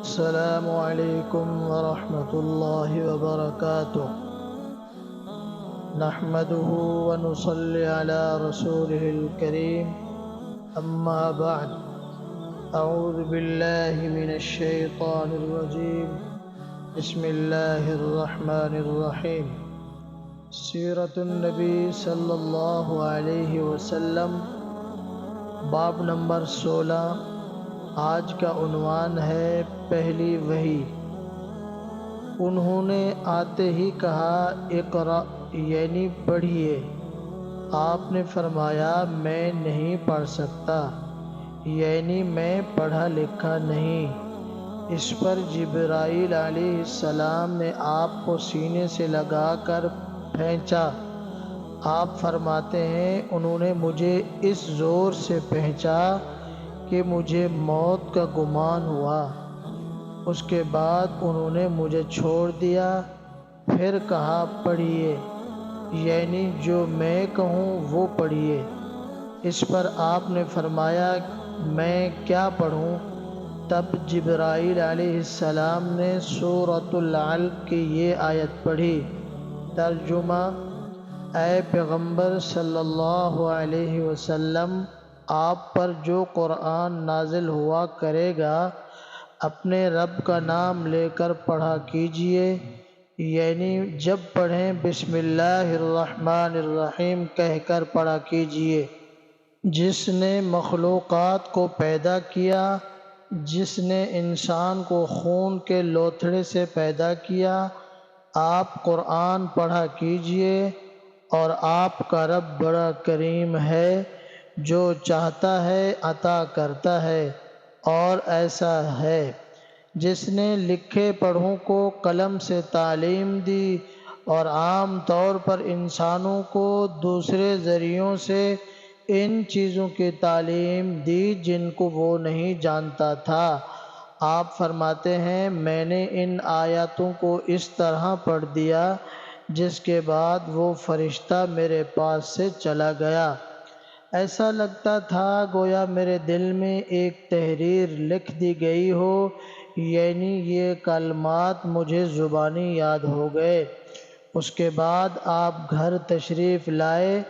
السلام علیکم ورحمۃ اللہ وبرکاتہ۔ نحمده ونصلی علی رسوله الکریم، اما بعد، اعوذ باللہ من الشیطان الرجیم، بسم اللہ الرحمن الرحیم۔ سیرت النبی صلی اللہ علیہ وسلم، باب نمبر 16۔ آج کا عنوان ہے پہلی وحی۔ انہوں نے آتے ہی کہا اقرأ، یعنی پڑھیے۔ آپ نے فرمایا میں نہیں پڑھ سکتا، یعنی میں پڑھا لکھا نہیں۔ اس پر جبرائیل علیہ السلام نے آپ کو سینے سے لگا کر پھینچا۔ آپ فرماتے ہیں انہوں نے مجھے اس زور سے پھینچا کہ مجھے موت کا گمان ہوا۔ اس کے بعد انہوں نے مجھے چھوڑ دیا، پھر کہا پڑھیے، یعنی جو میں کہوں وہ پڑھیے۔ اس پر آپ نے فرمایا میں کیا پڑھوں؟ تب جبرائیل علیہ السلام نے سورۃ العلق کی یہ آیت پڑھی۔ ترجمہ: اے پیغمبر صلی اللہ علیہ وسلم، آپ پر جو قرآن نازل ہوا کرے گا اپنے رب کا نام لے کر پڑھا کیجئے، یعنی جب پڑھیں بسم اللہ الرحمن الرحیم کہہ کر پڑھا کیجئے۔ جس نے مخلوقات کو پیدا کیا، جس نے انسان کو خون کے لوتھڑے سے پیدا کیا، آپ قرآن پڑھا کیجئے، اور آپ کا رب بڑا کریم ہے، جو چاہتا ہے عطا کرتا ہے، اور ایسا ہے جس نے لکھے پڑھوں کو قلم سے تعلیم دی اور عام طور پر انسانوں کو دوسرے ذریعوں سے ان چیزوں کی تعلیم دی جن کو وہ نہیں جانتا تھا۔ آپ فرماتے ہیں میں نے ان آیاتوں کو اس طرح پڑھ دیا، جس کے بعد وہ فرشتہ میرے پاس سے چلا گیا۔ ایسا لگتا تھا گویا میرے دل میں ایک تحریر لکھ دی گئی ہو، یعنی یہ کلمات مجھے زبانی یاد ہو گئے۔ اس کے بعد آپ گھر تشریف لائے۔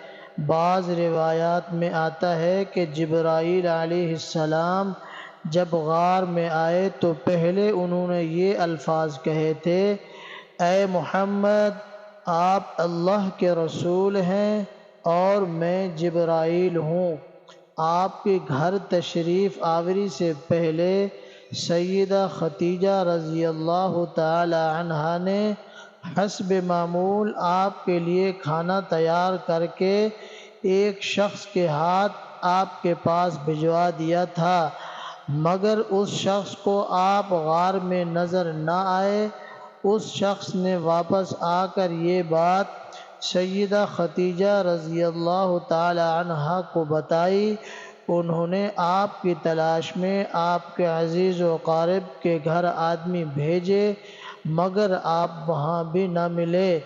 بعض روایات میں آتا ہے کہ جبرائیل علیہ السلام جب غار میں آئے تو پہلے انہوں نے یہ الفاظ کہے تھے، اے محمد، آپ اللہ کے رسول ہیں اور میں جبرائیل ہوں۔ آپ کے گھر تشریف آوری سے پہلے سیدہ خدیجہ رضی اللہ تعالی عنہا نے حسب معمول آپ کے لیے کھانا تیار کر کے ایک شخص کے ہاتھ آپ کے پاس بھجوا دیا تھا، مگر اس شخص کو آپ غار میں نظر نہ آئے۔ اس شخص نے واپس آ کر یہ بات سیدہ خدیجہ رضی اللہ تعالی عنہا کو بتائی۔ انہوں نے آپ کی تلاش میں آپ کے عزیز و قارب کے گھر آدمی بھیجے، مگر آپ وہاں بھی نہ ملے۔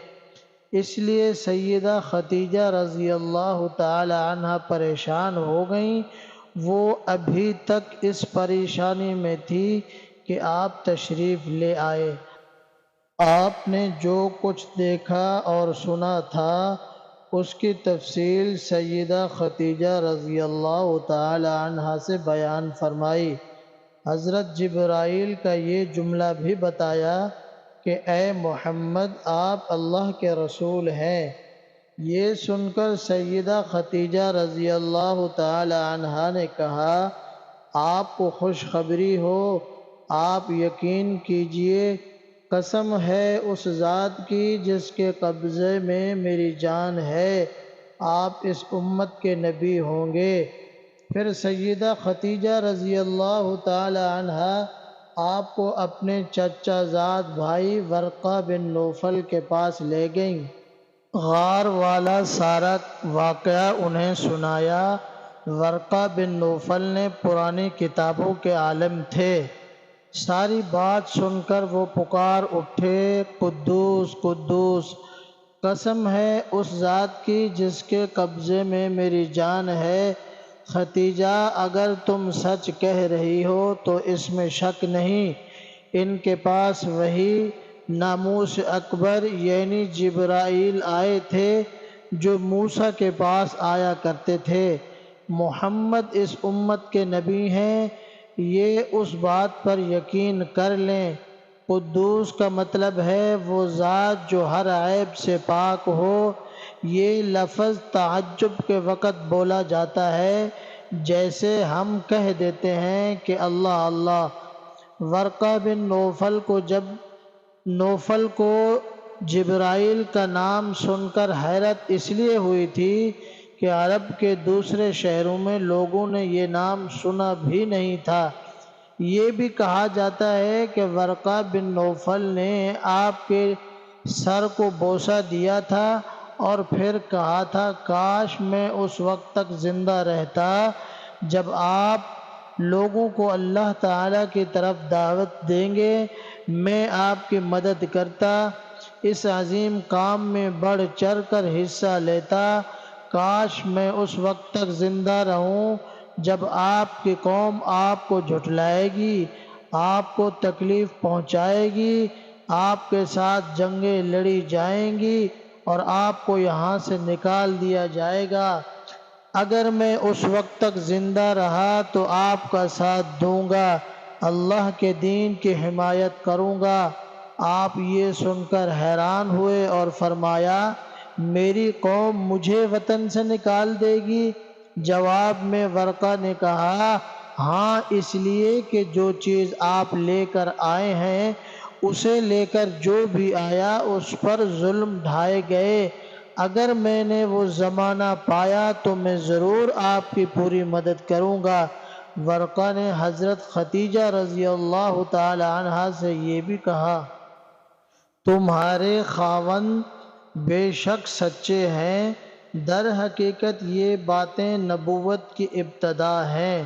اس لیے سیدہ خدیجہ رضی اللہ تعالی عنہا پریشان ہو گئیں۔ وہ ابھی تک اس پریشانی میں تھی کہ آپ تشریف لے آئے۔ آپ نے جو کچھ دیکھا اور سنا تھا اس کی تفصیل سیدہ خدیجہ رضی اللہ تعالی عنہا سے بیان فرمائی۔ حضرت جبرائیل کا یہ جملہ بھی بتایا کہ اے محمد، آپ اللہ کے رسول ہیں۔ یہ سن کر سیدہ خدیجہ رضی اللہ تعالی عنہا نے کہا آپ کو خوشخبری ہو، آپ یقین کیجئے، قسم ہے اس ذات کی جس کے قبضے میں میری جان ہے، آپ اس امت کے نبی ہوں گے۔ پھر سیدہ خدیجہ رضی اللہ تعالی عنہا آپ کو اپنے چچا زاد بھائی ورقہ بن نوفل کے پاس لے گئیں۔ غار والا سارا واقعہ انہیں سنایا۔ ورقہ بن نوفل نے پرانی کتابوں کے عالم تھے۔ ساری بات سن کر وہ پکار اٹھے، قدوس قدوس، قسم ہے اس ذات کی جس کے قبضے میں میری جان ہے، خدیجہ اگر تم سچ کہہ رہی ہو تو اس میں شک نہیں ان کے پاس وہی ناموس اکبر یعنی جبرائیل آئے تھے جو موسیٰ کے پاس آیا کرتے تھے۔ محمد اس امت کے نبی ہیں، یہ اس بات پر یقین کر لیں۔ قدوس کا مطلب ہے وہ ذات جو ہر عیب سے پاک ہو۔ یہ لفظ تعجب کے وقت بولا جاتا ہے، جیسے ہم کہہ دیتے ہیں کہ اللہ اللہ۔ ورقہ بن نوفل کو جبرائیل کا نام سن کر حیرت اس لیے ہوئی تھی کہ عرب کے دوسرے شہروں میں لوگوں نے یہ نام سنا بھی نہیں تھا۔ یہ بھی کہا جاتا ہے کہ ورقہ بن نوفل نے آپ کے سر کو بوسہ دیا تھا اور پھر کہا تھا کاش میں اس وقت تک زندہ رہتا جب آپ لوگوں کو اللہ تعالیٰ کی طرف دعوت دیں گے، میں آپ کی مدد کرتا، اس عظیم کام میں بڑھ چڑھ کر حصہ لیتا۔ کاش میں اس وقت تک زندہ رہوں جب آپ کی قوم آپ کو جھٹلائے گی، آپ کو تکلیف پہنچائے گی، آپ کے ساتھ جنگیں لڑی جائیں گی اور آپ کو یہاں سے نکال دیا جائے گا۔ اگر میں اس وقت تک زندہ رہا تو آپ کا ساتھ دوں گا، اللہ کے دین کی حمایت کروں گا۔ آپ یہ سن کر حیران ہوئے اور فرمایا میری قوم مجھے وطن سے نکال دے گی؟ جواب میں ورقہ نے کہا ہاں، اس لیے کہ جو چیز آپ لے کر آئے ہیں اسے لے کر جو بھی آیا اس پر ظلم ڈھائے گئے۔ اگر میں نے وہ زمانہ پایا تو میں ضرور آپ کی پوری مدد کروں گا۔ ورقہ نے حضرت خدیجہ رضی اللہ تعالی عنہا سے یہ بھی کہا تمہارے خاوند بے شک سچے ہیں، در حقیقت یہ باتیں نبوت کی ابتدا ہیں۔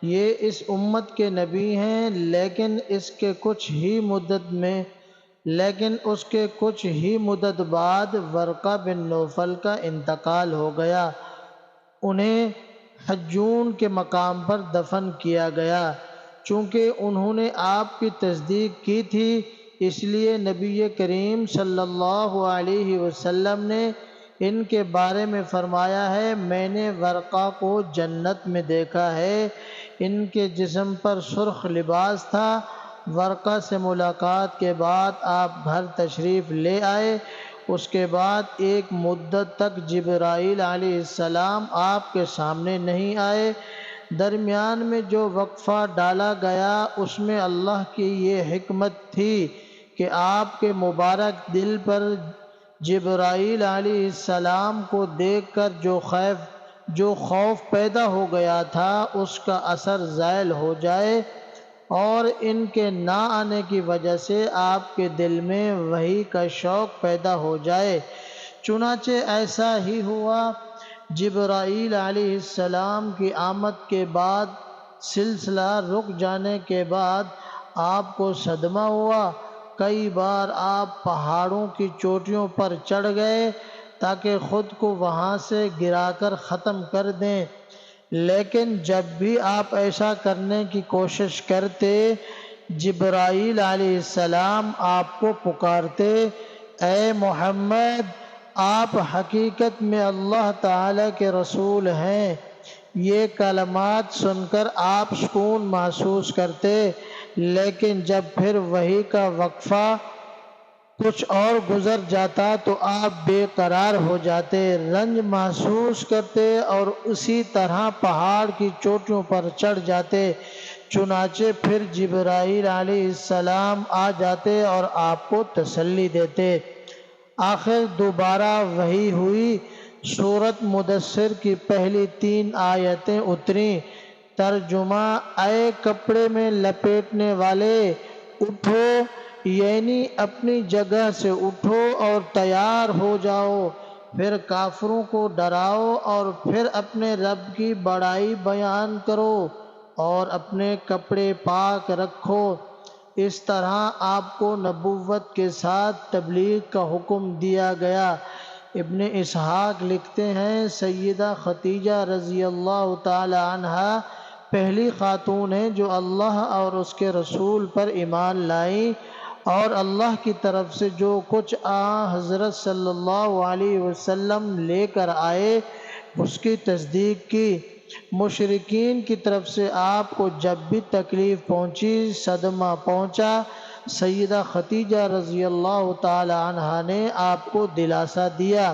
یہ اس امت کے نبی ہیں، لیکن اس کے کچھ ہی مدت بعد ورقہ بن نوفل کا انتقال ہو گیا۔ انہیں حجون کے مقام پر دفن کیا گیا۔ چونکہ انہوں نے آپ کی تصدیق کی تھی، اس لیے نبی کریم صلی اللہ علیہ وسلم نے ان کے بارے میں فرمایا ہے میں نے ورقہ کو جنت میں دیکھا ہے۔ ان کے جسم پر سرخ لباس تھا۔ ورقہ سے ملاقات کے بعد آپ گھر تشریف لے آئے۔ اس کے بعد ایک مدت تک جبرائیل علیہ السلام آپ کے سامنے نہیں آئے۔ درمیان میں جو وقفہ ڈالا گیا اس میں اللہ کی یہ حکمت تھی کہ آپ کے مبارک دل پر جبرائیل علیہ السلام کو دیکھ کر جو خوف پیدا ہو گیا تھا اس کا اثر زائل ہو جائے اور ان کے نہ آنے کی وجہ سے آپ کے دل میں وحی کا شوق پیدا ہو جائے۔ چنانچہ ایسا ہی ہوا۔ جبرائیل علیہ السلام کی آمد کے بعد سلسلہ رک جانے کے بعد آپ کو صدمہ ہوا۔ کئی بار آپ پہاڑوں کی چوٹیوں پر چڑھ گئے تاکہ خود کو وہاں سے گرا کر ختم کر دیں، لیکن جب بھی آپ ایسا کرنے کی کوشش کرتے جبرائیل علیہ السلام آپ کو پکارتے اے محمد، آپ حقیقت میں اللہ تعالیٰ کے رسول ہیں۔ یہ کلمات سن کر آپ سکون محسوس کرتے، لیکن جب پھر وحی کا وقفہ کچھ اور گزر جاتا تو آپ بے قرار ہو جاتے، رنج محسوس کرتے اور اسی طرح پہاڑ کی چوٹیوں پر چڑھ جاتے۔ چنانچہ پھر جبرائیل علیہ السلام آ جاتے اور آپ کو تسلی دیتے۔ آخر دوبارہ وحی ہوئی۔ سورۃ مدثر کی پہلی 3 آیتیں اتریں۔ ترجمہ اے کپڑے میں لپیٹنے والے، اٹھو، یعنی اپنی جگہ سے اٹھو اور تیار ہو جاؤ، پھر کافروں کو ڈراؤ اور پھر اپنے رب کی بڑائی بیان کرو اور اپنے کپڑے پاک رکھو۔ اس طرح آپ کو نبوت کے ساتھ تبلیغ کا حکم دیا گیا۔ ابن اسحاق لکھتے ہیں سیدہ خدیجہ رضی اللہ تعالی عنہا پہلی خاتون ہیں جو اللہ اور اس کے رسول پر ایمان لائیں اور اللہ کی طرف سے جو کچھ حضرت صلی اللہ علیہ وسلم لے کر آئے اس کی تصدیق کی۔ مشرکین کی طرف سے آپ کو جب بھی تکلیف پہنچی، صدمہ پہنچا، سیدہ خدیجہ رضی اللہ تعالی عنہا نے آپ کو دلاسا دیا۔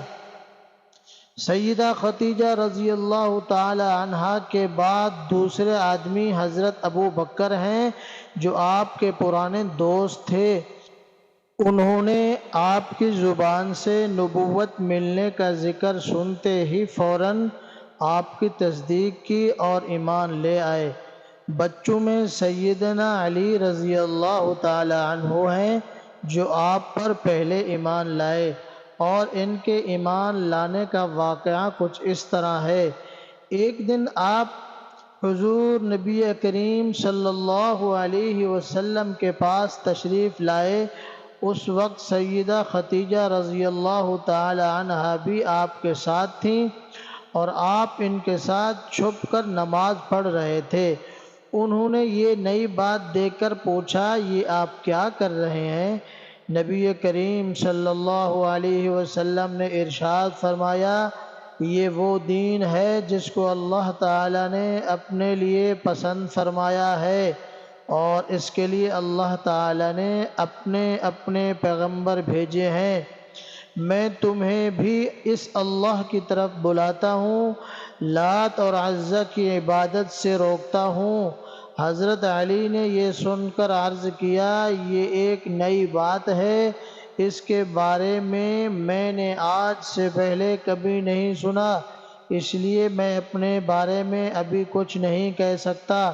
سیدہ خدیجہ رضی اللہ تعالی عنہا کے بعد دوسرے آدمی حضرت ابو بکر ہیں جو آپ کے پرانے دوست تھے۔ انہوں نے آپ کی زبان سے نبوت ملنے کا ذکر سنتے ہی فوراً آپ کی تصدیق کی اور ایمان لے آئے۔ بچوں میں سیدنا علی رضی اللہ تعالی عنہ ہیں جو آپ پر پہلے ایمان لائے، اور ان کے ایمان لانے کا واقعہ کچھ اس طرح ہے۔ ایک دن آپ حضور نبی کریم صلی اللہ علیہ وسلم کے پاس تشریف لائے۔ اس وقت سیدہ خدیجہ رضی اللہ تعالی عنہا بھی آپ کے ساتھ تھیں اور آپ ان کے ساتھ چھپ کر نماز پڑھ رہے تھے۔ انہوں نے یہ نئی بات دیکھ کر پوچھا، یہ آپ کیا کر رہے ہیں؟ نبی کریم صلی اللہ علیہ وسلم نے ارشاد فرمایا، یہ وہ دین ہے جس کو اللہ تعالیٰ نے اپنے لیے پسند فرمایا ہے، اور اس کے لیے اللہ تعالیٰ نے اپنے اپنے پیغمبر بھیجے ہیں۔ میں تمہیں بھی اس اللہ کی طرف بلاتا ہوں، لات اور عزہ کی عبادت سے روکتا ہوں۔ حضرت علی نے یہ سن کر عرض کیا، یہ ایک نئی بات ہے، اس کے بارے میں نے آج سے پہلے کبھی نہیں سنا، اس لیے میں اپنے بارے میں ابھی کچھ نہیں کہہ سکتا۔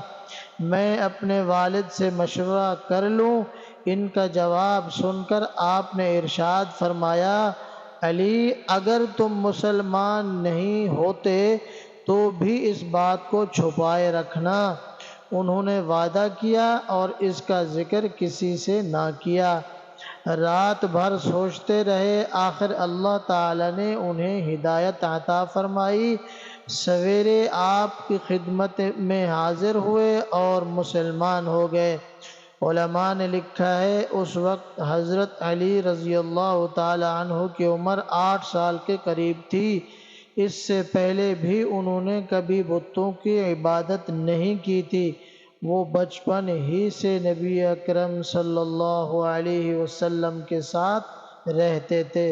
میں اپنے والد سے مشورہ کر لوں۔ ان کا جواب سن کر آپ نے ارشاد فرمایا، علی، اگر تم مسلمان نہیں ہوتے تو بھی اس بات کو چھپائے رکھنا۔ انہوں نے وعدہ کیا اور اس کا ذکر کسی سے نہ کیا۔ رات بھر سوچتے رہے، آخر اللہ تعالیٰ نے انہیں ہدایت عطا فرمائی۔ سویرے آپ کی خدمت میں حاضر ہوئے اور مسلمان ہو گئے۔ علماء نے لکھا ہے، اس وقت حضرت علی رضی اللہ تعالی عنہ کی عمر 8 سال کے قریب تھی۔ اس سے پہلے بھی انہوں نے کبھی بتوں کی عبادت نہیں کی تھی۔ وہ بچپن ہی سے نبی اکرم صلی اللہ علیہ وسلم کے ساتھ رہتے تھے۔